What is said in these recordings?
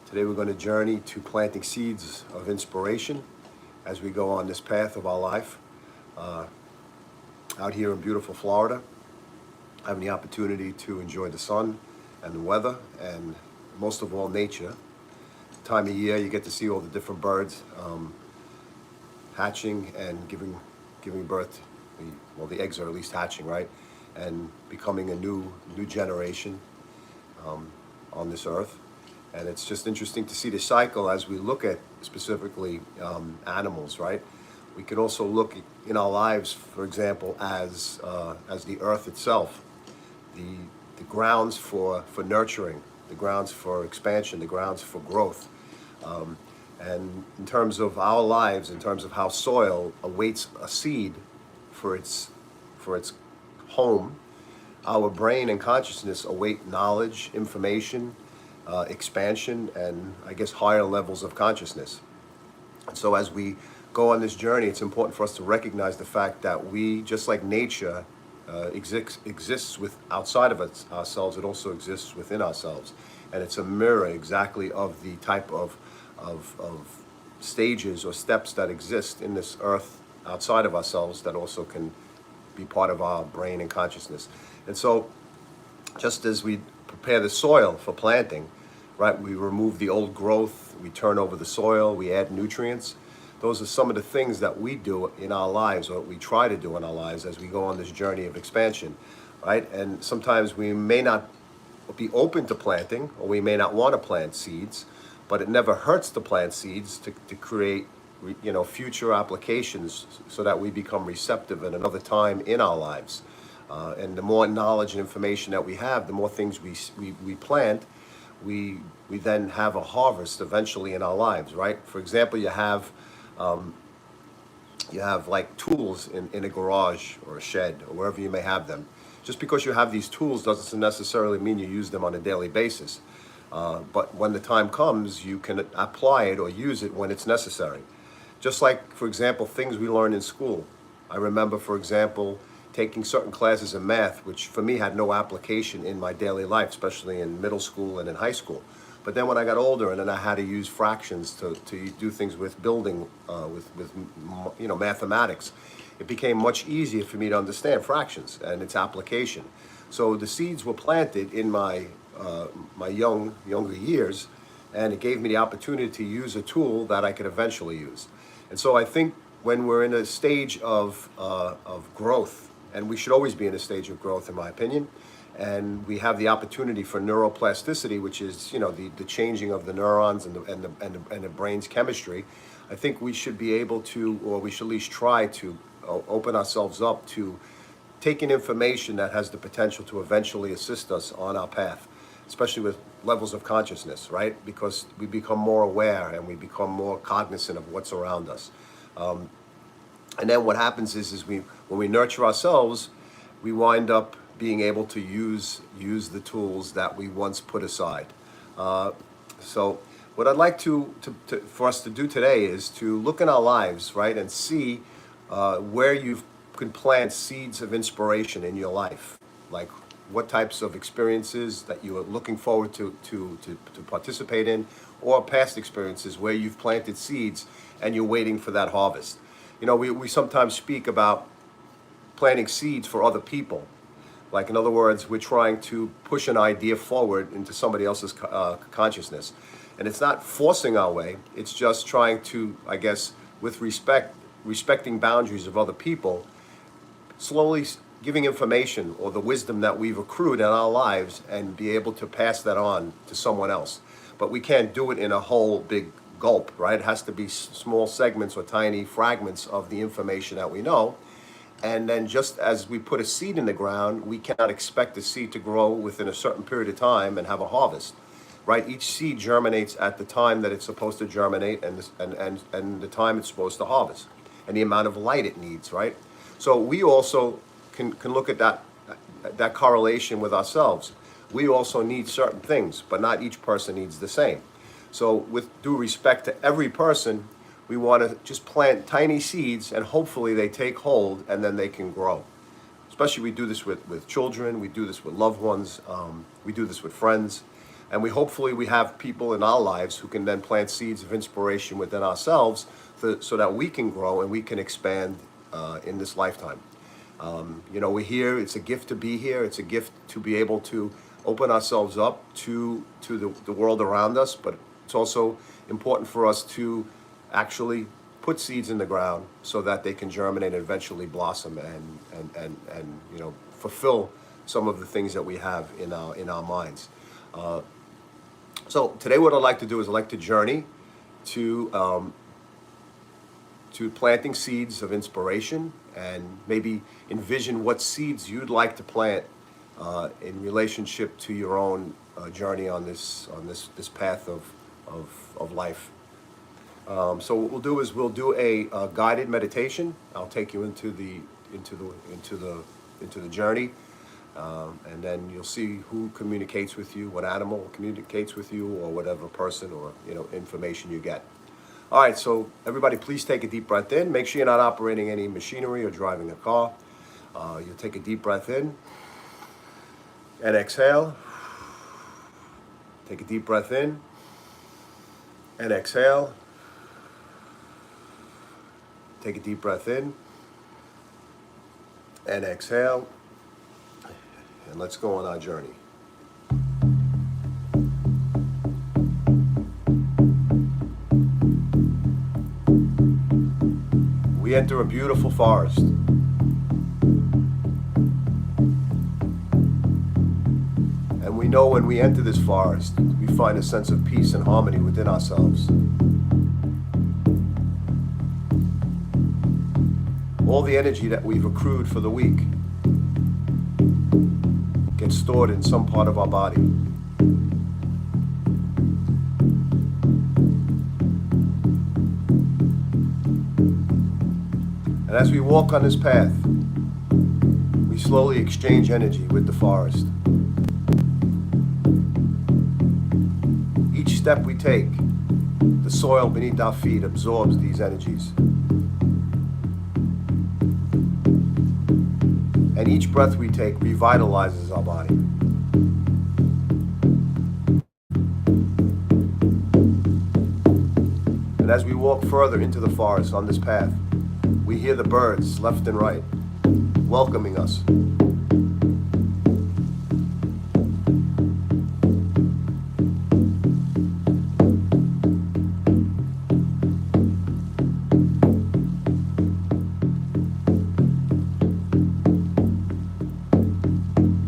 Today we're going to journey to planting seeds of inspiration as we go on this path of our life. Out here in beautiful Florida, having the opportunity to enjoy the sun and the weather and most of all nature. Time of year you get to see all the different birds hatching and giving birth. Well, the eggs are at least hatching, right? And becoming a new generation on this earth. And it's just interesting to see the cycle as we look at specifically animals, right? We can also look in our lives, for example, as the earth itself, the grounds for nurturing, the grounds for expansion, the grounds for growth. And in terms of our lives, in terms of how soil awaits a seed for its home, our brain and consciousness await knowledge, information, expansion, and I guess higher levels of consciousness. And so as we go on this journey, it's important for us to recognize the fact that we, just like nature exists outside of ourselves, it also exists within ourselves. And it's a mirror exactly of the type of stages or steps that exist in this earth outside of ourselves that also can be part of our brain and consciousness. And so just as we prepare the soil for planting, right, we remove the old growth, we turn over the soil, we add nutrients. Those are some of the things that we do in our lives, or we try to do in our lives as we go on this journey of expansion, right? And sometimes we may not be open to planting, or we may not want to plant seeds, but it never hurts to plant seeds to create, future applications so that we become receptive at another time in our lives. And the more knowledge and information that we have, the more things we plant, we then have a harvest eventually in our lives, right? For example, you have like tools in a garage or a shed or wherever you may have them. Just because you have these tools doesn't necessarily mean you use them on a daily basis. But when the time comes, you can apply it or use it when it's necessary. Just like, for example, things we learn in school. I remember, for example, taking certain classes in math, which for me had no application in my daily life, especially in middle school and in high school. But then when I got older and then I had to use fractions to do things with building, with mathematics, it became much easier for me to understand fractions and its application. So the seeds were planted in my younger years, and it gave me the opportunity to use a tool that I could eventually use. And so I think when we're in a stage of growth, and we should always be in a stage of growth, in my opinion, and we have the opportunity for neuroplasticity, which is the changing of the neurons and the brain's chemistry. I think we should be able to, or we should at least try to, open ourselves up to taking information that has the potential to eventually assist us on our path, especially with levels of consciousness, right? Because we become more aware and we become more cognizant of what's around us. And then what happens is when we nurture ourselves, we wind up being able to use the tools that we once put aside. So what I'd like for us to do today is to look in our lives, right, and see where you can plant seeds of inspiration in your life, like what types of experiences that you are looking forward to participate in, or past experiences where you've planted seeds and you're waiting for that harvest. We sometimes speak about planting seeds for other people. Like, in other words, we're trying to push an idea forward into somebody else's consciousness. And it's not forcing our way, it's just trying to, I guess, with respecting boundaries of other people, slowly giving information or the wisdom that we've accrued in our lives and be able to pass that on to someone else. But we can't do it in a whole big gulp, right? It has to be small segments or tiny fragments of the information that we know. And then just as we put a seed in the ground, we cannot expect the seed to grow within a certain period of time and have a harvest, right? Each seed germinates at the time that it's supposed to germinate and the time it's supposed to harvest and the amount of light it needs, right? So we also can look at that correlation with ourselves. We also need certain things, but not each person needs the same. So with due respect to every person, we want to just plant tiny seeds and hopefully they take hold and then they can grow. Especially we do this with children, we do this with loved ones, we do this with friends. And we have people in our lives who can then plant seeds of inspiration within ourselves so that we can grow and we can expand in this lifetime. We're here. It's a gift to be here. It's a gift to be able to open ourselves up to the world around us. But it's also important for us to actually put seeds in the ground so that they can germinate and eventually blossom and fulfill some of the things that we have in our minds. So today what I'd like to do is I'd like to journey to planting seeds of inspiration, and maybe envision what seeds you'd like to plant in relationship to your own journey on this path of life. So what we'll do is we'll do a guided meditation. I'll take you into the journey, and then you'll see who communicates with you, what animal communicates with you, or whatever person or information you get. All right, so everybody, please take a deep breath in. Make sure you're not operating any machinery or driving a car. You'll take a deep breath in and exhale. Take a deep breath in and exhale. Take a deep breath in and exhale. And let's go on our journey. We enter a beautiful forest. And we know when we enter this forest, we find a sense of peace and harmony within ourselves. All the energy that we've accrued for the week gets stored in some part of our body. And as we walk on this path, we slowly exchange energy with the forest. Each step we take, the soil beneath our feet absorbs these energies. And each breath we take revitalizes our body. And as we walk further into the forest on this path, we hear the birds left and right, welcoming us.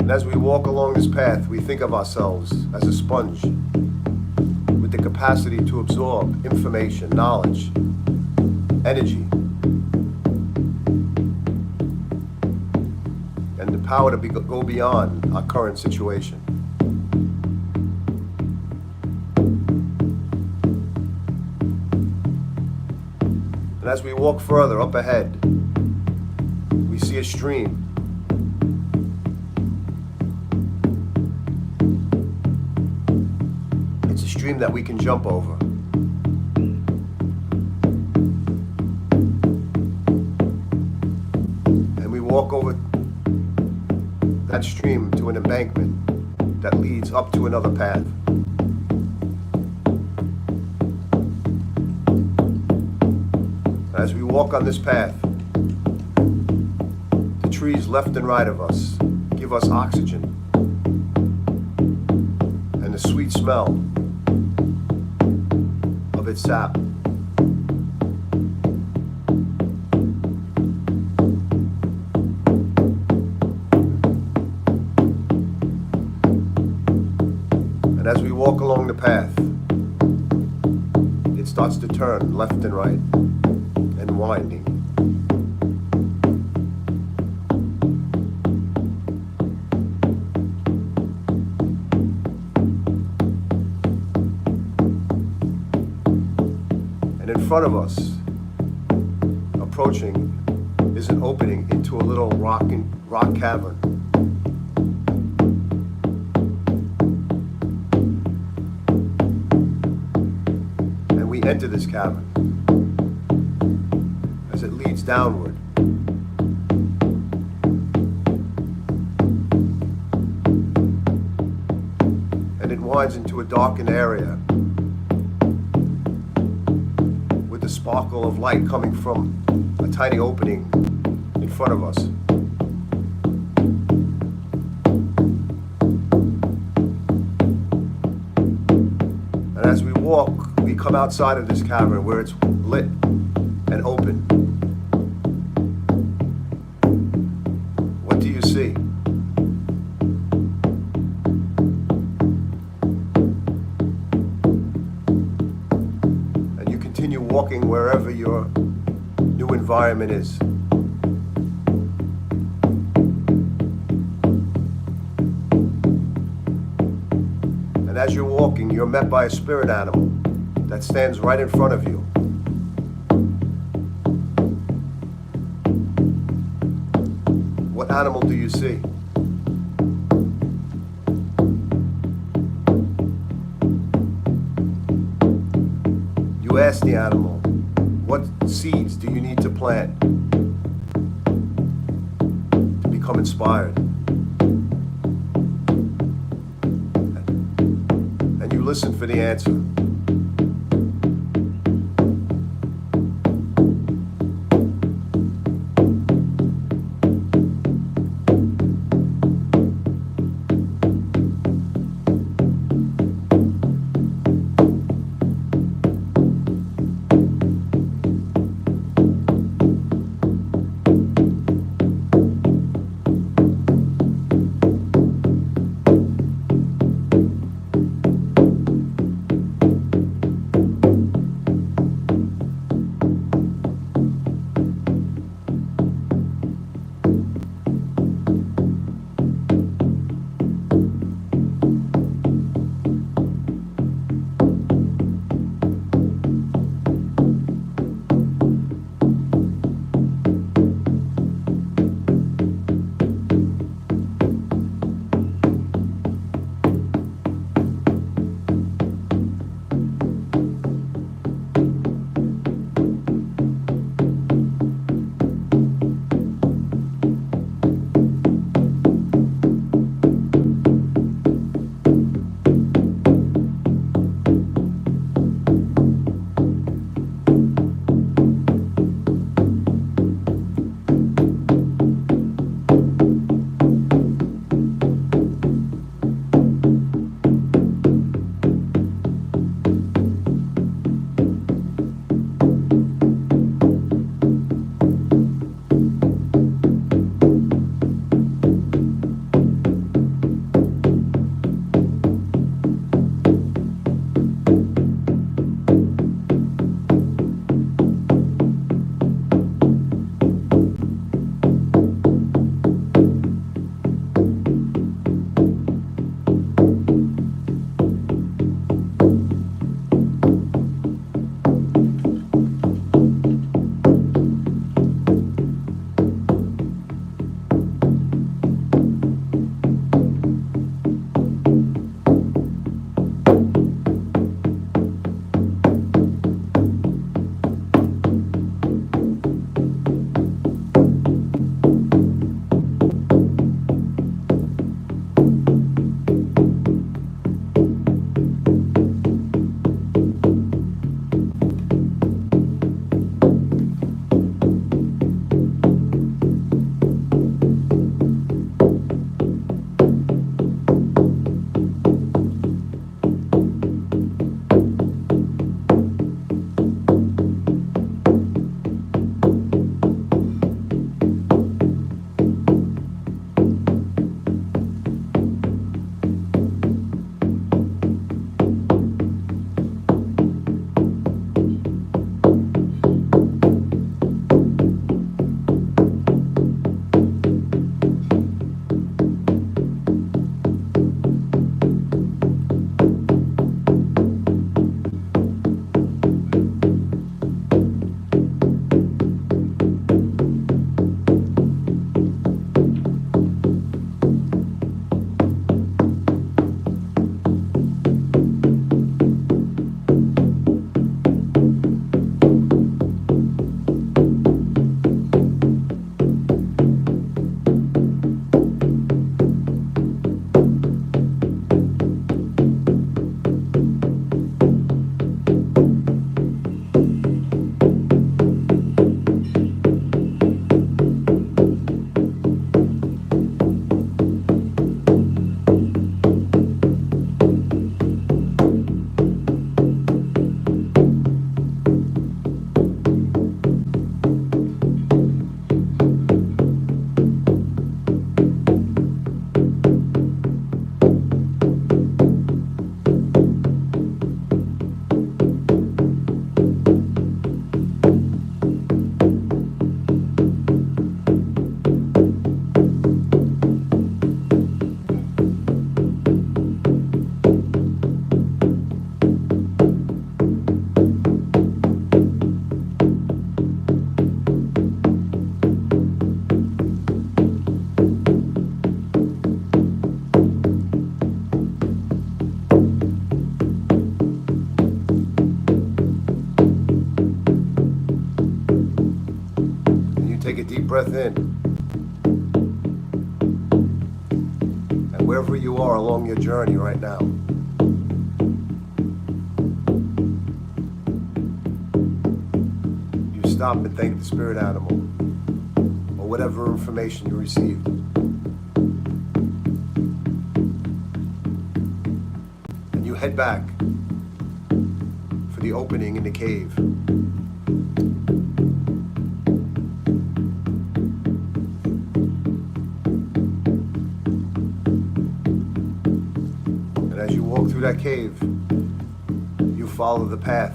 And as we walk along this path, we think of ourselves as a sponge with the capacity to absorb information, knowledge, energy, and the power to go beyond our current situation. And as we walk further up ahead, we see a stream. It's a stream that we can jump over. And we walk over that stream to an embankment that leads up to another path. As we walk on this path, the trees left and right of us give us oxygen and the sweet smell of its sap. And as we walk along the path, it starts to turn left and right and winding. And in front of us, approaching, is an opening into a little rock cavern. And we enter this cavern as it leads downward. And it minds into a darkened area with the sparkle of light coming from a tiny opening in front of us. And as we walk, we come outside of this cavern where it's lit and open. What do you see? And you continue walking wherever your new environment is. And as you're walking, you're met by a spirit animal that stands right in front of you. What animal do you see? You ask the animal, what seeds do you need to plant to become inspired? And you listen for the answer. breath in. And wherever you are along your journey right now, you stop and thank the spirit animal or whatever information you received. And you head back for the opening in the cave. As you walk through that cave, you follow the path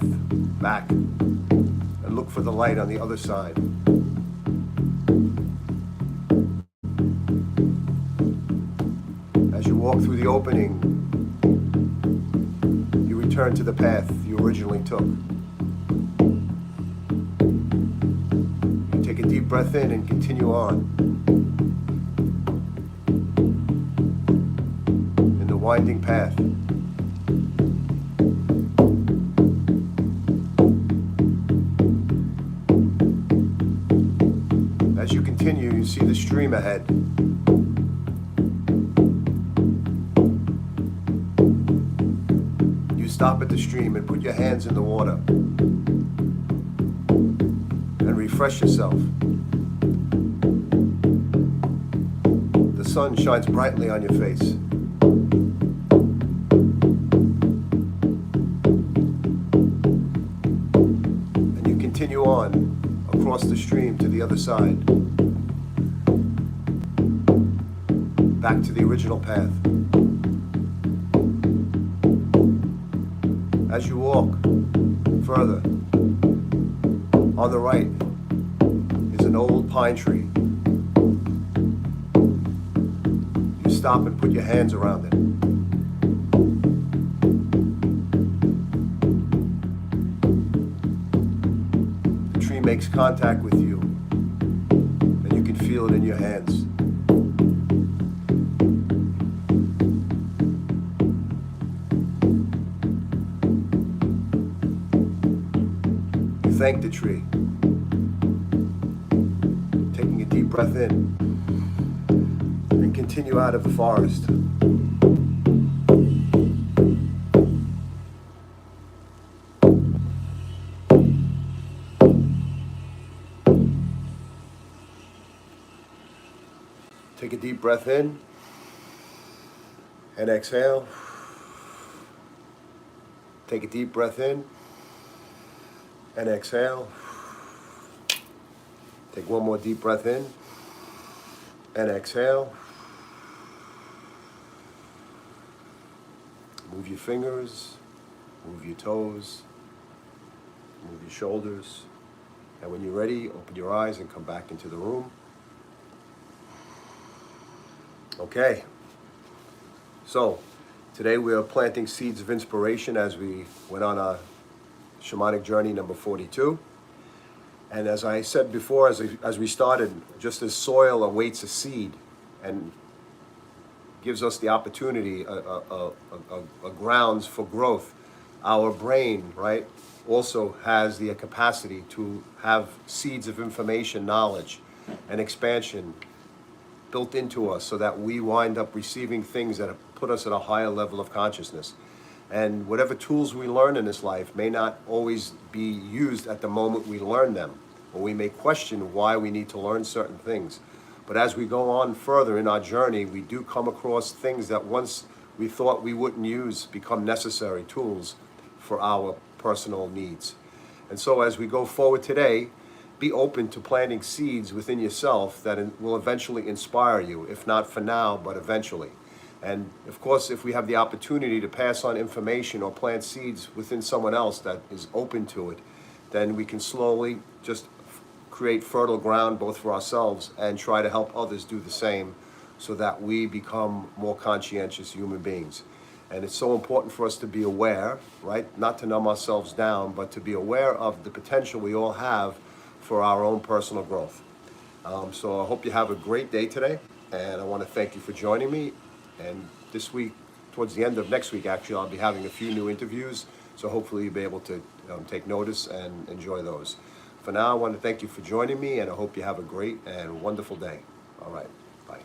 back and look for the light on the other side. As you walk through the opening, you return to the path you originally took. You take a deep breath in and continue on. Winding path. As you continue, you see the stream ahead. You stop at the stream and put your hands in the water and refresh yourself. The sun shines brightly on your face. Continue on across the stream to the other side, back to the original path. As you walk further, on the right is an old pine tree. You stop and put your hands around it. Makes contact with you, and you can feel it in your hands. You thank the tree, taking a deep breath in, and continue out of the forest. Take a deep breath in and exhale. Take a deep breath in and exhale. Take one more deep breath in and exhale. Move your fingers, move your toes, move your shoulders. And when you're ready, open your eyes and come back into the room. Okay, so today we are planting seeds of inspiration as we went on a Shamanic Journey number 42. And as I said before, as we started, just as soil awaits a seed and gives us the opportunity, a grounds for growth, our brain, right, also has the capacity to have seeds of information, knowledge, and expansion built into us so that we wind up receiving things that put us at a higher level of consciousness. And whatever tools we learn in this life may not always be used at the moment we learn them, or we may question why we need to learn certain things. But as we go on further in our journey, we do come across things that once we thought we wouldn't use become necessary tools for our personal needs. And so as we go forward today, be open to planting seeds within yourself that will eventually inspire you, if not for now, but eventually. And of course, if we have the opportunity to pass on information or plant seeds within someone else that is open to it, then we can slowly just create fertile ground both for ourselves and try to help others do the same so that we become more conscientious human beings. And it's so important for us to be aware, right? Not to numb ourselves down, but to be aware of the potential we all have for our own personal growth. So I hope you have a great day today, and I want to thank you for joining me. And this week, towards the end of next week, actually, I'll be having a few new interviews, so hopefully you'll be able to take notice and enjoy those. For now, I want to thank you for joining me, and I hope you have a great and wonderful day. All right. Bye.